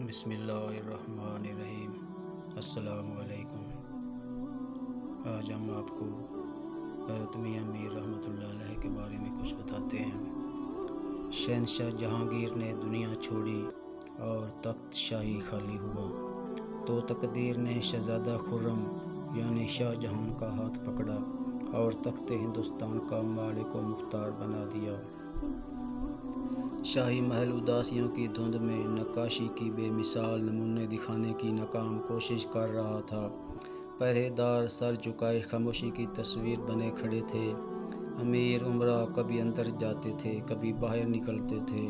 بسم اللہ الرحمن الرحیم۔ السلام علیکم۔ آج ہم آپ کو حضرت میاں میر رحمۃ اللہ علیہ کے بارے میں کچھ بتاتے ہیں۔ شہنشاہ جہانگیر نے دنیا چھوڑی اور تخت شاہی خالی ہوا تو تقدیر نے شہزادہ خرم یعنی شاہ جہان کا ہاتھ پکڑا اور تخت ہندوستان کا مالک و مختار بنا دیا۔ شاہی محل اداسیوں کی دھند میں نقاشی کی بے مثال نمونے دکھانے کی ناکام کوشش کر رہا تھا۔ پہرے دار سر جھکائے خاموشی کی تصویر بنے کھڑے تھے۔ امیر امراء کبھی اندر جاتے تھے، کبھی باہر نکلتے تھے۔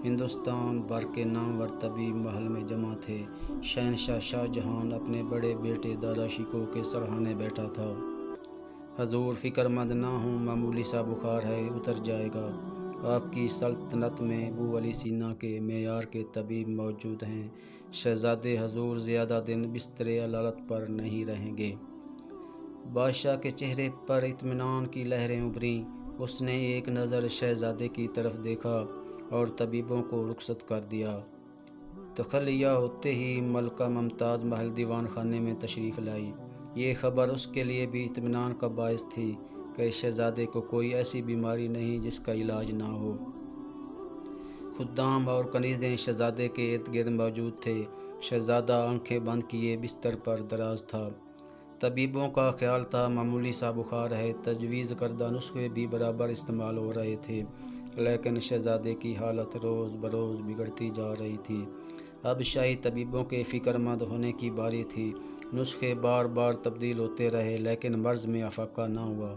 ہندوستان بھر کے نامور طبیب محل میں جمع تھے۔ شہنشاہ شاہ جہان اپنے بڑے بیٹے دادا شکوہ کے سرہانے بیٹھا تھا۔ حضور فکر مند نہ ہوں، معمولی سا بخار ہے، اتر جائے گا۔ آپ کی سلطنت میں ابو علی سینا کے معیار کے طبیب موجود ہیں۔ شہزادے حضور زیادہ دن بستر علالت پر نہیں رہیں گے۔ بادشاہ کے چہرے پر اطمینان کی لہریں ابھریں۔ اس نے ایک نظر شہزادے کی طرف دیکھا اور طبیبوں کو رخصت کر دیا۔ تخلیہ ہوتے ہی ملکہ ممتاز محل دیوان خانے میں تشریف لائی۔ یہ خبر اس کے لیے بھی اطمینان کا باعث تھی کہ شہزادے کو کوئی ایسی بیماری نہیں جس کا علاج نہ ہو۔ خدام اور کنیزیں شہزادے کے ارد گرد موجود تھے۔ شہزادہ آنکھیں بند کیے بستر پر دراز تھا۔ طبیبوں کا خیال تھا معمولی سا بخار ہے، تجویز کردہ نسخے بھی برابر استعمال ہو رہے تھے، لیکن شہزادے کی حالت روز بروز بگڑتی جا رہی تھی۔ اب شاہی طبیبوں کے فکر مند ہونے کی باری تھی۔ نسخے بار بار تبدیل ہوتے رہے لیکن مرض میں افاقہ نہ ہوا۔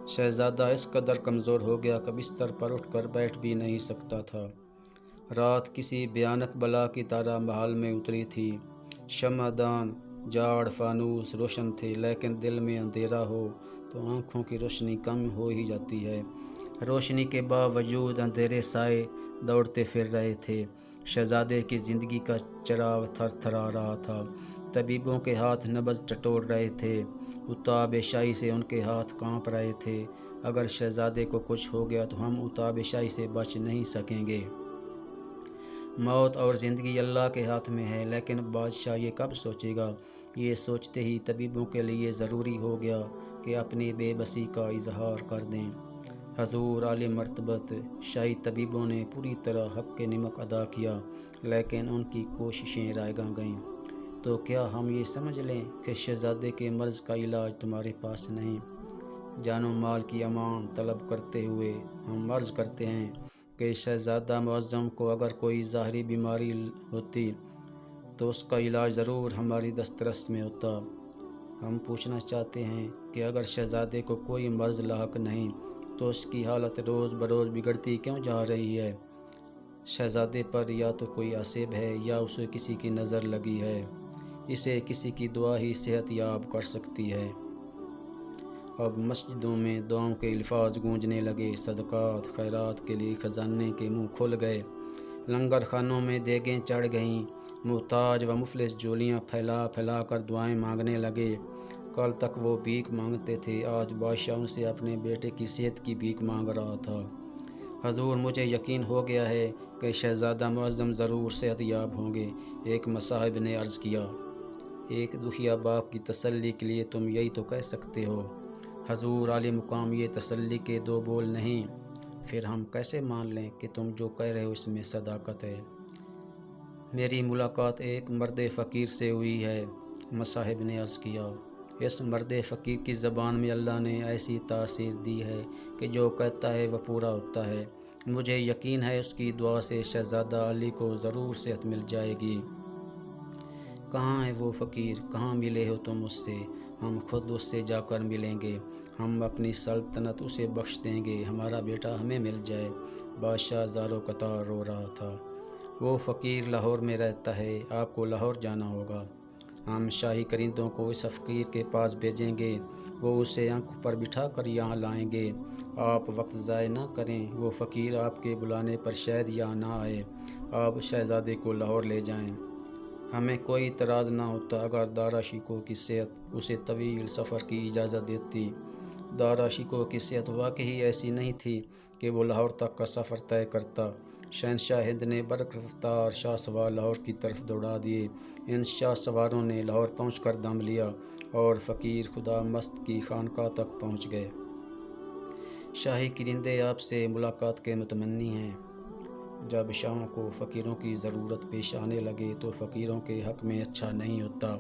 شہزادہ اس قدر کمزور ہو گیا کہ بستر پر اٹھ کر بیٹھ بھی نہیں سکتا تھا۔ رات کسی بھیانک بلا کی طرح محل میں اتری تھی۔ شمعدان، جاڑ، فانوس روشن تھے، لیکن دل میں اندھیرا ہو تو آنکھوں کی روشنی کم ہو ہی جاتی ہے۔ روشنی کے باوجود اندھیرے سائے دوڑتے پھر رہے تھے۔ شہزادے کی زندگی کا چراغ تھر تھرا رہا تھا۔ طبیبوں کے ہاتھ نبض ٹٹول رہے تھے، اتاب شاہی سے ان کے ہاتھ کانپ رہے تھے۔ اگر شہزادے کو کچھ ہو گیا تو ہم اتاب شاہی سے بچ نہیں سکیں گے۔ موت اور زندگی اللہ کے ہاتھ میں ہے، لیکن بادشاہ یہ کب سوچے گا؟ یہ سوچتے ہی طبیبوں کے لیے ضروری ہو گیا کہ اپنی بے بسی کا اظہار کر دیں۔ حضور عالی مرتبت شاہی طبیبوں نے پوری طرح حق نمک ادا کیا، لیکن ان کی کوششیں رائیگاں گئیں۔ تو کیا ہم یہ سمجھ لیں کہ شہزادے کے مرض کا علاج تمہارے پاس نہیں؟ جان و مال کی امان طلب کرتے ہوئے ہم عرض کرتے ہیں کہ شہزادہ معظم کو اگر کوئی ظاہری بیماری ہوتی تو اس کا علاج ضرور ہماری دسترس میں ہوتا۔ ہم پوچھنا چاہتے ہیں کہ اگر شہزادے کو کوئی مرض لاحق نہیں تو اس کی حالت روز بروز بگڑتی کیوں جا رہی ہے؟ شہزادے پر یا تو کوئی عصب ہے یا اسے کسی کی نظر لگی ہے۔ اسے کسی کی دعا ہی صحت یاب کر سکتی ہے۔ اب مسجدوں میں دعاؤں کے الفاظ گونجنے لگے، صدقات خیرات کے لیے خزانے کے منہ کھل گئے، لنگر خانوں میں دیگیں چڑھ گئیں، محتاج و مفلس جولیاں پھیلا پھیلا کر دعائیں مانگنے لگے۔ کل تک وہ بھیک مانگتے تھے، آج بادشاہ ان سے اپنے بیٹے کی صحت کی بھیک مانگ رہا تھا۔ حضور مجھے یقین ہو گیا ہے کہ شہزادہ معظم ضرور صحت یاب ہوں گے، ایک مصاحب نے عرض کیا۔ ایک دکھیا باپ کی تسلی کے لیے تم یہی تو کہہ سکتے ہو۔ حضور عالی مقام یہ تسلی کے دو بول نہیں، پھر ہم کیسے مان لیں کہ تم جو کہہ رہے ہو اس میں صداقت ہے؟ میری ملاقات ایک مرد فقیر سے ہوئی ہے، مصاحب نے عرض کیا۔ اس مرد فقیر کی زبان میں اللہ نے ایسی تاثیر دی ہے کہ جو کہتا ہے وہ پورا ہوتا ہے۔ مجھے یقین ہے اس کی دعا سے شہزادہ علی کو ضرور صحت مل جائے گی۔ کہاں ہے وہ فقیر؟ کہاں ملے ہو تم اس سے؟ ہم خود اس سے جا کر ملیں گے، ہم اپنی سلطنت اسے بخش دیں گے، ہمارا بیٹا ہمیں مل جائے۔ بادشاہ زارو قطار رو رہا تھا۔ وہ فقیر لاہور میں رہتا ہے، آپ کو لاہور جانا ہوگا۔ ہم شاہی کرندوں کو اس فقیر کے پاس بھیجیں گے، وہ اسے آنکھ پر بٹھا کر یہاں لائیں گے۔ آپ وقت ضائع نہ کریں، وہ فقیر آپ کے بلانے پر شاید یہاں نہ آئے، آپ شہزادے کو لاہور لے جائیں۔ ہمیں کوئی اعتراض نہ ہوتا اگر دارا شکوہ کی صحت اسے طویل سفر کی اجازت دیتی۔ دارا شکوہ کی صحت واقعی ایسی نہیں تھی کہ وہ لاہور تک کا سفر طے کرتا۔ شہنشاہ ہند نے برق رفتار شاہ سوار لاہور کی طرف دوڑا دیے۔ ان شاہ سواروں نے لاہور پہنچ کر دم لیا اور فقیر خدا مست کی خانقاہ تک پہنچ گئے۔ شاہی کرندے آپ سے ملاقات کے متمنی ہیں۔ جب شاہوں کو فقیروں کی ضرورت پیش آنے لگے تو فقیروں کے حق میں اچھا نہیں ہوتا۔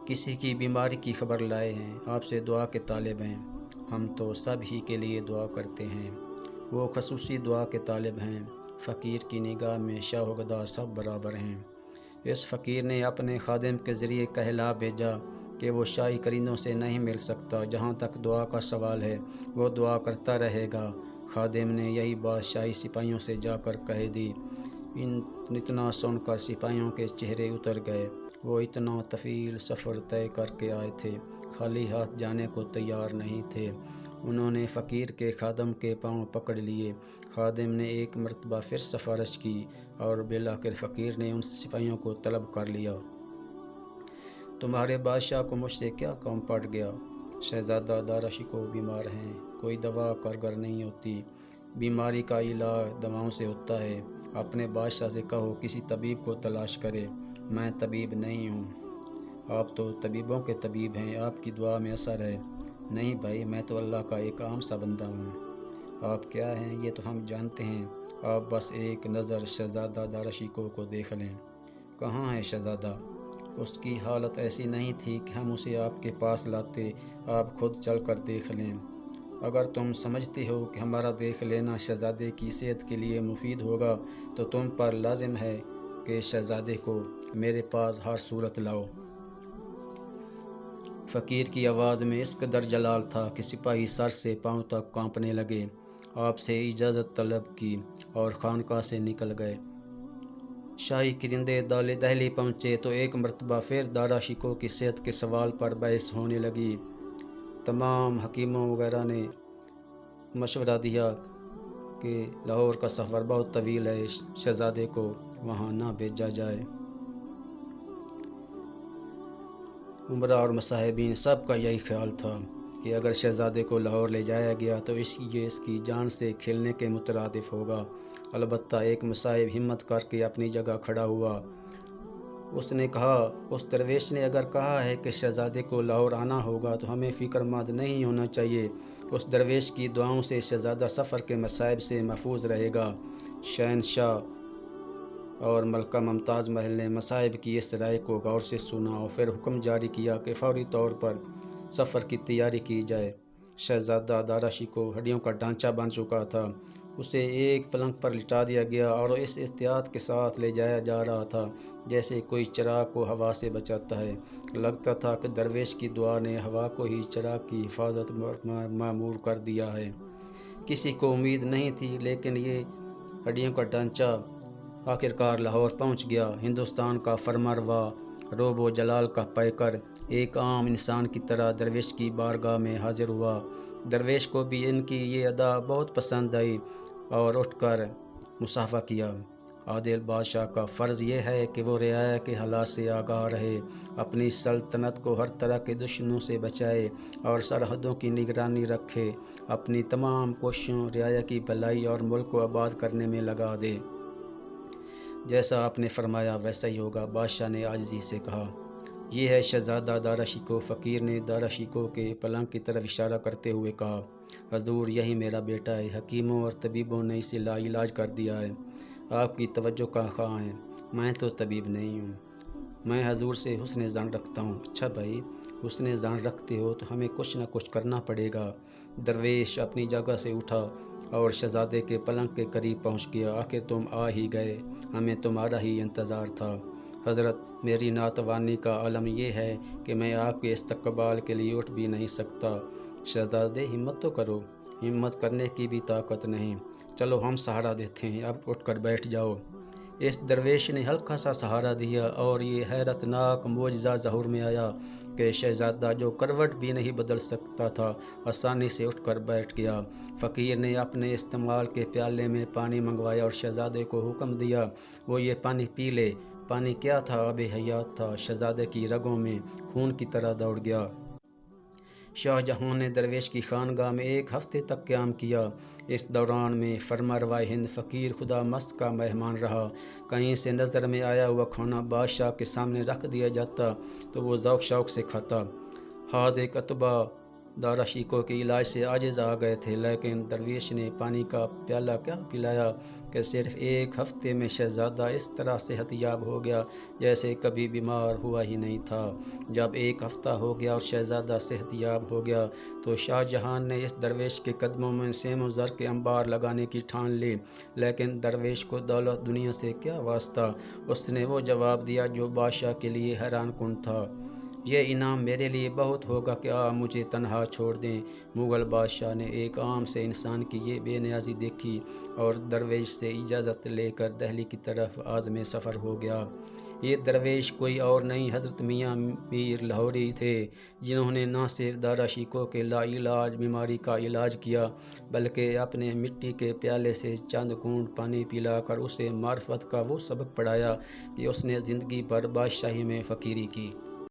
کسی کی بیماری کی خبر لائے ہیں، آپ سے دعا کے طالب ہیں۔ ہم تو سب ہی کے لیے دعا کرتے ہیں، وہ خصوصی دعا کے طالب ہیں۔ فقیر کی نگاہ میں شاہ و گدا سب برابر ہیں۔ اس فقیر نے اپنے خادم کے ذریعے کہلا بھیجا کہ وہ شاہی کرندوں سے نہیں مل سکتا، جہاں تک دعا کا سوال ہے وہ دعا کرتا رہے گا۔ خادم نے یہی بات شاہی سپاہیوں سے جا کر کہہ دی۔ اتنا سن کر سپاہیوں کے چہرے اتر گئے۔ وہ اتنا طویل سفر طے کر کے آئے تھے، خالی ہاتھ جانے کو تیار نہیں تھے۔ انہوں نے فقیر کے خادم کے پاؤں پکڑ لیے۔ خادم نے ایک مرتبہ پھر سفارش کی اور بالآخر فقیر نے ان سپاہیوں کو طلب کر لیا۔ تمہارے بادشاہ کو مجھ سے کیا کام پڑ گیا؟ شہزادہ دارا شکوہ بیمار ہیں، کوئی دوا کارگر نہیں ہوتی۔ بیماری کا علاج دواؤں سے ہوتا ہے۔ اپنے بادشاہ سے کہو کسی طبیب کو تلاش کرے۔ میں طبیب نہیں ہوں۔ آپ تو طبیبوں کے طبیب ہیں، آپ کی دعا میں اثر ہے۔ نہیں بھائی، میں تو اللہ کا ایک عام سا بندہ ہوں۔ آپ کیا ہیں یہ تو ہم جانتے ہیں، آپ بس ایک نظر شہزادہ دارا شکوہ کو دیکھ لیں۔ کہاں ہے شہزادہ؟ اس کی حالت ایسی نہیں تھی کہ ہم اسے آپ کے پاس لاتے، آپ خود چل کر دیکھ لیں۔ اگر تم سمجھتے ہو کہ ہمارا دیکھ لینا شہزادے کی صحت کے لیے مفید ہوگا تو تم پر لازم ہے کہ شہزادے کو میرے پاس ہر صورت لاؤ۔ فقیر کی آواز میں اس قدر جلال تھا کہ سپاہی سر سے پاؤں تک کانپنے لگے۔ آپ سے اجازت طلب کی اور خانقاہ سے نکل گئے۔ شاہی کرندے دہلی پہنچے تو ایک مرتبہ پھر دارا شکوہ کی صحت کے سوال پر بحث ہونے لگی۔ تمام حکیموں وغیرہ نے مشورہ دیا کہ لاہور کا سفر بہت طویل ہے، شہزادے کو وہاں نہ بھیجا جائے۔ عمرا اور مصاحبین سب کا یہی خیال تھا کہ اگر شہزادے کو لاہور لے جایا گیا تو یہ اس کی جان سے کھیلنے کے مترادف ہوگا۔ البتہ ایک مصاحب ہمت کر کے اپنی جگہ کھڑا ہوا۔ اس نے کہا، اس درویش نے اگر کہا ہے کہ شہزادے کو لاہور آنا ہوگا تو ہمیں فکر مند نہیں ہونا چاہیے۔ اس درویش کی دعاؤں سے شہزادہ سفر کے مصائب سے محفوظ رہے گا۔ شہنشاہ اور ملکہ ممتاز محل نے مصائب کی اس رائے کو غور سے سنا اور پھر حکم جاری کیا کہ فوری طور پر سفر کی تیاری کی جائے۔ شہزادہ دارا شکوہ ہڈیوں کا ڈھانچہ بن چکا تھا۔ اسے ایک پلنگ پر لٹا دیا گیا اور اس احتیاط کے ساتھ لے جایا جا رہا تھا جیسے کوئی چراغ کو ہوا سے بچاتا ہے۔ لگتا تھا کہ درویش کی دعا نے ہوا کو ہی چراغ کی حفاظت مامور کر دیا ہے۔ کسی کو امید نہیں تھی، لیکن یہ ہڈیوں کا ڈھانچہ آخرکار لاہور پہنچ گیا۔ ہندوستان کا فرمانروا، روب و جلال کا پیکر ایک عام انسان کی طرح درویش کی بارگاہ میں حاضر ہوا۔ درویش کو بھی ان کی یہ ادا بہت پسند آئی اور اٹھ کر مصافحہ کیا۔ عادل بادشاہ کا فرض یہ ہے کہ وہ رعایا کے حالات سے آگاہ رہے، اپنی سلطنت کو ہر طرح کے دشمنوں سے بچائے اور سرحدوں کی نگرانی رکھے، اپنی تمام کوششوں رعایا کی بھلائی اور ملک کو آباد کرنے میں لگا دے۔ جیسا آپ نے فرمایا ویسا ہی ہوگا، بادشاہ نے عاجزی سے کہا۔ یہ ہے شہزادہ دارا شکوہ۔ فقیر نے دارا شکوہ کے پلنگ کی طرف اشارہ کرتے ہوئے کہا، حضور یہی میرا بیٹا ہے، حکیموں اور طبیبوں نے اسے لا علاج کر دیا ہے، آپ کی توجہ کا خواہاں ہیں۔ میں تو طبیب نہیں ہوں، میں حضور سے حسن ظن رکھتا ہوں۔ اچھا بھائی، حسن ظن رکھتے ہو تو ہمیں کچھ نہ کچھ کرنا پڑے گا۔ درویش اپنی جگہ سے اٹھا اور شہزادے کے پلنگ کے قریب پہنچ گیا۔ آخر تم آ ہی گئے، ہمیں تمہارا ہی انتظار تھا۔ حضرت، میری ناتوانی کا عالم یہ ہے کہ میں آپ کے استقبال کے لیے اٹھ بھی نہیں سکتا۔ شہزادے ہمت تو کرو۔ ہمت کرنے کی بھی طاقت نہیں۔ چلو ہم سہارا دیتے ہیں، اب اٹھ کر بیٹھ جاؤ۔ اس درویش نے ہلکا سا سہارا دیا اور یہ حیرت ناک معجزہ ظہور میں آیا کہ شہزادہ جو کروٹ بھی نہیں بدل سکتا تھا آسانی سے اٹھ کر بیٹھ گیا۔ فقیر نے اپنے استعمال کے پیالے میں پانی منگوایا اور شہزادے کو حکم دیا وہ یہ پانی پی لے۔ پانی کیا تھا؟ آب حیات تھا، شہزادے کی رگوں میں خون کی طرح دوڑ گیا۔ شاہ جہاں نے درویش کی خانگاہ میں 1 ہفتے تک قیام کیا۔ اس دوران میں فرمانروا ہند فقیر خدا مست کا مہمان رہا۔ کہیں سے نظر میں آیا ہوا کھانا بادشاہ کے سامنے رکھ دیا جاتا تو وہ ذوق شوق سے کھاتا۔ حاضر کتبہ دارا شیکو کے علاج سے عاجز آ گئے تھے، لیکن درویش نے پانی کا پیالہ کیا پلایا کہ صرف 1 ہفتے میں شہزادہ اس طرح صحت یاب ہو گیا جیسے کبھی بیمار ہوا ہی نہیں تھا۔ جب 1 ہفتہ ہو گیا اور شہزادہ صحت یاب ہو گیا تو شاہ جہاں نے اس درویش کے قدموں میں سیم و زر کے انبار لگانے کی ٹھان لی، لیکن درویش کو دولت دنیا سے کیا واسطہ؟ اس نے وہ جواب دیا جو بادشاہ کے لیے حیران کن تھا، یہ انعام میرے لیے بہت ہوگا کہ آپ مجھے تنہا چھوڑ دیں۔ مغل بادشاہ نے ایک عام سے انسان کی یہ بے نیازی دیکھی اور درویش سے اجازت لے کر دہلی کی طرف عازم سفر ہو گیا۔ یہ درویش کوئی اور نہیں، حضرت میاں میر لاہوری تھے، جنہوں نے نہ صرف دارا شیکو کے لا علاج بیماری کا علاج کیا بلکہ اپنے مٹی کے پیالے سے چند گھونٹ پانی پلا کر اسے معرفت کا وہ سبق پڑھایا کہ اس نے زندگی بھر بادشاہی میں فقیری کی۔